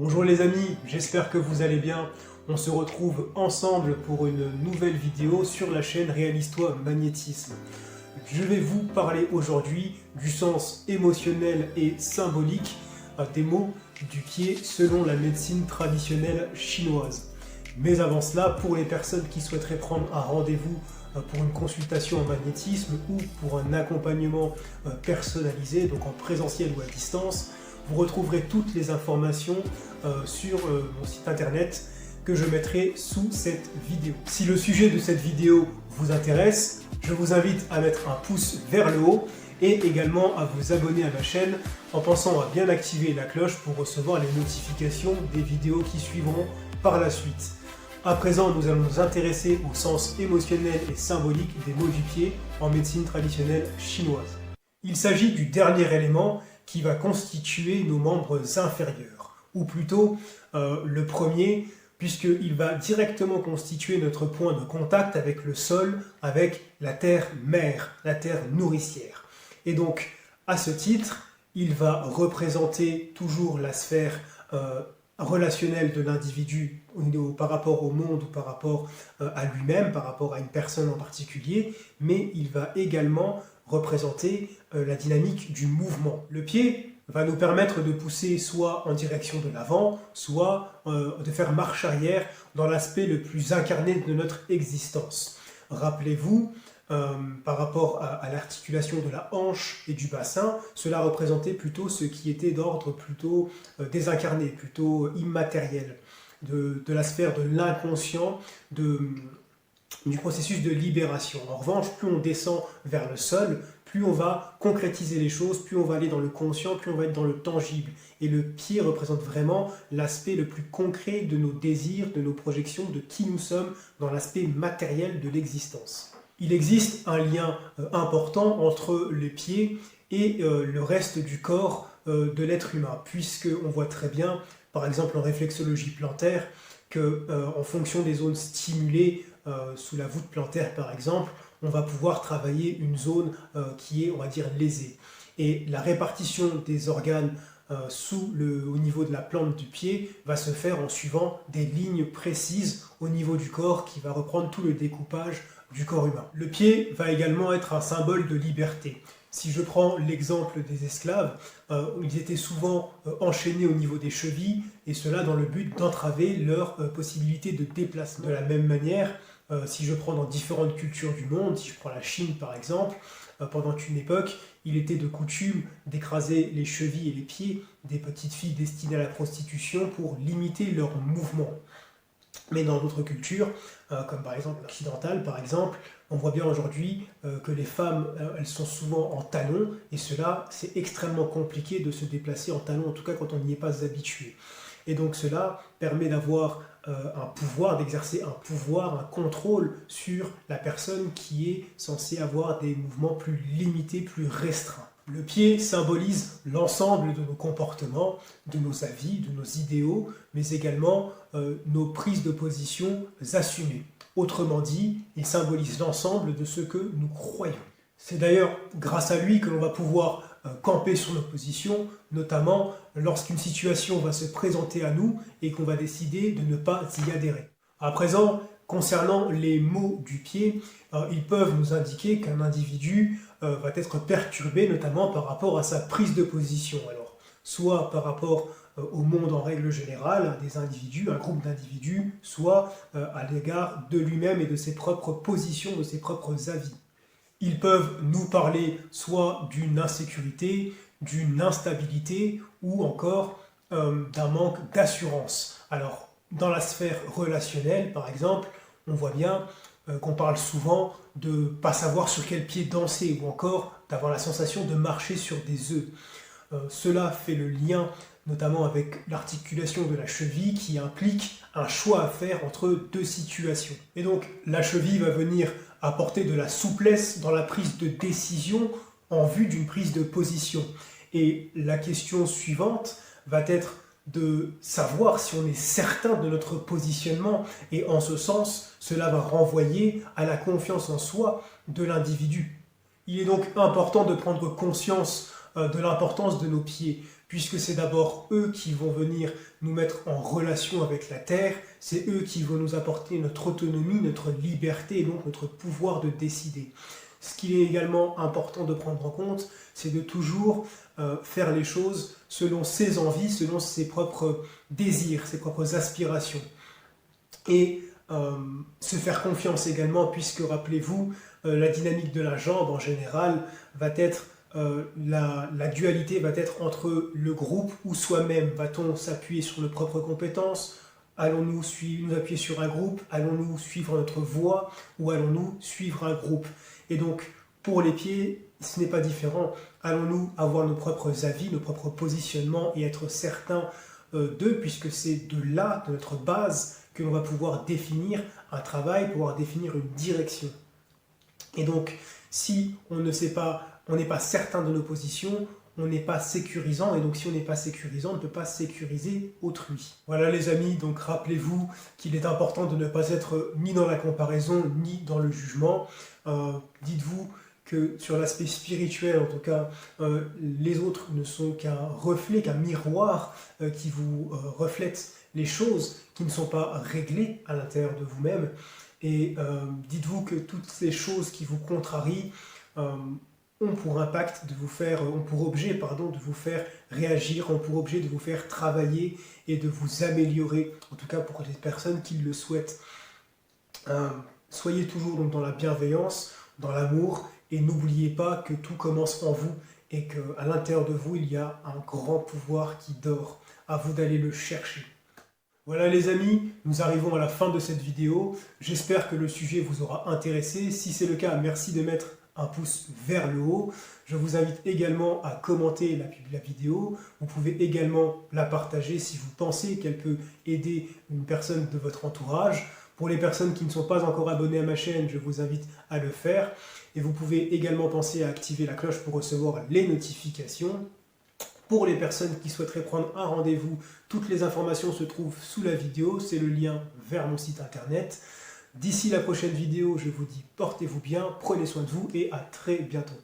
Bonjour les amis, j'espère que vous allez bien. On se retrouve ensemble pour une nouvelle vidéo sur la chaîne Réalise-toi Magnétisme. Je vais vous parler aujourd'hui du sens émotionnel et symbolique des mots du pied selon la médecine traditionnelle chinoise. Mais avant cela, pour les personnes qui souhaiteraient prendre un rendez-vous pour une consultation en magnétisme ou pour un accompagnement personnalisé, donc en présentiel ou à distance, vous retrouverez toutes les informations sur mon site internet que je mettrai sous cette vidéo. Si le sujet de cette vidéo vous intéresse, je vous invite à mettre un pouce vers le haut et également à vous abonner à ma chaîne en pensant à bien activer la cloche pour recevoir les notifications des vidéos qui suivront par la suite. À présent, nous allons nous intéresser au sens émotionnel et symbolique des mots du pied en médecine traditionnelle chinoise. Il s'agit du dernier élément qui va constituer nos membres inférieurs, ou plutôt le premier, puisqu'il va directement constituer notre point de contact avec le sol, avec la terre-mère, la terre nourricière. Et donc, à ce titre, il va représenter toujours la sphère relationnelle de l'individu par rapport au monde ou par rapport à lui-même, par rapport à une personne en particulier, mais il va également représenter la dynamique du mouvement. Le pied va nous permettre de pousser soit en direction de l'avant, soit de faire marche arrière dans l'aspect le plus incarné de notre existence. Rappelez-vous, par rapport à l'articulation de la hanche et du bassin, cela représentait plutôt ce qui était d'ordre plutôt désincarné, plutôt immatériel, de la sphère de l'inconscient, du processus de libération. En revanche, plus on descend vers le sol, plus on va concrétiser les choses, plus on va aller dans le conscient, plus on va être dans le tangible. Et le pied représente vraiment l'aspect le plus concret de nos désirs, de nos projections, de qui nous sommes dans l'aspect matériel de l'existence. Il existe un lien important entre les pieds et le reste du corps de l'être humain, puisqu'on voit très bien, par exemple en réflexologie plantaire, qu'en fonction des zones stimulées, sous la voûte plantaire par exemple, on va pouvoir travailler une zone qui est, on va dire, lésée. Et la répartition des organes au niveau de la plante du pied va se faire en suivant des lignes précises au niveau du corps qui va reprendre tout le découpage du corps humain. Le pied va également être un symbole de liberté. Si je prends l'exemple des esclaves, ils étaient souvent enchaînés au niveau des chevilles, et cela dans le but d'entraver leur possibilité de déplacement. De la même manière, si je prends dans différentes cultures du monde, si je prends la Chine par exemple, pendant une époque, il était de coutume d'écraser les chevilles et les pieds des petites filles destinées à la prostitution pour limiter leurs mouvements. Mais dans d'autres cultures, comme par exemple l'occidentale par exemple, on voit bien aujourd'hui que les femmes, elles sont souvent en talons, et cela, c'est extrêmement compliqué de se déplacer en talons, en tout cas quand on n'y est pas habitué. Et donc cela permet d'avoir un pouvoir, d'exercer un pouvoir, un contrôle sur la personne qui est censée avoir des mouvements plus limités, plus restreints. Le pied symbolise l'ensemble de nos comportements, de nos avis, de nos idéaux, mais également nos prises de position assumées. Autrement dit, il symbolise l'ensemble de ce que nous croyons. C'est d'ailleurs grâce à lui que l'on va pouvoir camper sur nos positions, notamment lorsqu'une situation va se présenter à nous et qu'on va décider de ne pas y adhérer. À présent, concernant les mots du pied, ils peuvent nous indiquer qu'un individu va être perturbé, notamment par rapport à sa prise de position. Alors, soit par rapport au monde en règle générale, des individus, un groupe d'individus, soit à l'égard de lui-même et de ses propres positions, de ses propres avis. Ils peuvent nous parler soit d'une insécurité, d'une instabilité ou encore d'un manque d'assurance. Alors, dans la sphère relationnelle, par exemple, on voit bien qu'on parle souvent de ne pas savoir sur quel pied danser ou encore d'avoir la sensation de marcher sur des œufs. Cela fait le lien notamment avec l'articulation de la cheville qui implique un choix à faire entre deux situations. Et donc la cheville va venir apporter de la souplesse dans la prise de décision en vue d'une prise de position. Et la question suivante va être de savoir si on est certain de notre positionnement, et en ce sens, cela va renvoyer à la confiance en soi de l'individu. Il est donc important de prendre conscience de l'importance de nos pieds, puisque c'est d'abord eux qui vont venir nous mettre en relation avec la Terre, c'est eux qui vont nous apporter notre autonomie, notre liberté et donc notre pouvoir de décider. Ce qu'il est également important de prendre en compte, c'est de toujours faire les choses selon ses envies, selon ses propres désirs, ses propres aspirations. Et se faire confiance également, puisque rappelez-vous, la dynamique de la jambe en général va être, la dualité va être entre le groupe ou soi-même. Va-t-on s'appuyer sur nos propres compétences? Allons-nous nous appuyer sur un groupe? Allons-nous suivre notre voie? Ou allons-nous suivre un groupe? Et donc, pour les pieds, ce n'est pas différent. Allons-nous avoir nos propres avis, nos propres positionnements et être certains d'eux, puisque c'est de là, de notre base, que l'on va pouvoir définir un travail, pouvoir définir une direction. Et donc, si on ne sait pas, on n'est pas certain de nos positions, on n'est pas sécurisant, et donc si on n'est pas sécurisant, on ne peut pas sécuriser autrui. Voilà les amis, donc rappelez-vous qu'il est important de ne pas être ni dans la comparaison, ni dans le jugement. Dites-vous que sur l'aspect spirituel, en tout cas, les autres ne sont qu'un reflet, qu'un miroir qui vous reflète les choses qui ne sont pas réglées à l'intérieur de vous-même. Et dites-vous que toutes ces choses qui vous contrarient ont pour impact de vous faire, ont pour objet, pardon, de vous faire réagir, ont pour objet de vous faire travailler et de vous améliorer, en tout cas pour les personnes qui le souhaitent. Soyez toujours donc dans la bienveillance, dans l'amour, et n'oubliez pas que tout commence en vous et qu'à l'intérieur de vous, il y a un grand pouvoir qui dort. À vous d'aller le chercher. Voilà les amis, nous arrivons à la fin de cette vidéo. J'espère que le sujet vous aura intéressé. Si c'est le cas, merci de mettre un pouce vers le haut. Je vous invite également à commenter la vidéo. Vous pouvez également la partager si vous pensez qu'elle peut aider une personne de votre entourage. Pour les personnes qui ne sont pas encore abonnées à ma chaîne, je vous invite à le faire. Et vous pouvez également penser à activer la cloche pour recevoir les notifications. Pour les personnes qui souhaiteraient prendre un rendez-vous, toutes les informations se trouvent sous la vidéo, c'est le lien vers mon site internet. D'ici la prochaine vidéo, je vous dis portez-vous bien, prenez soin de vous et à très bientôt.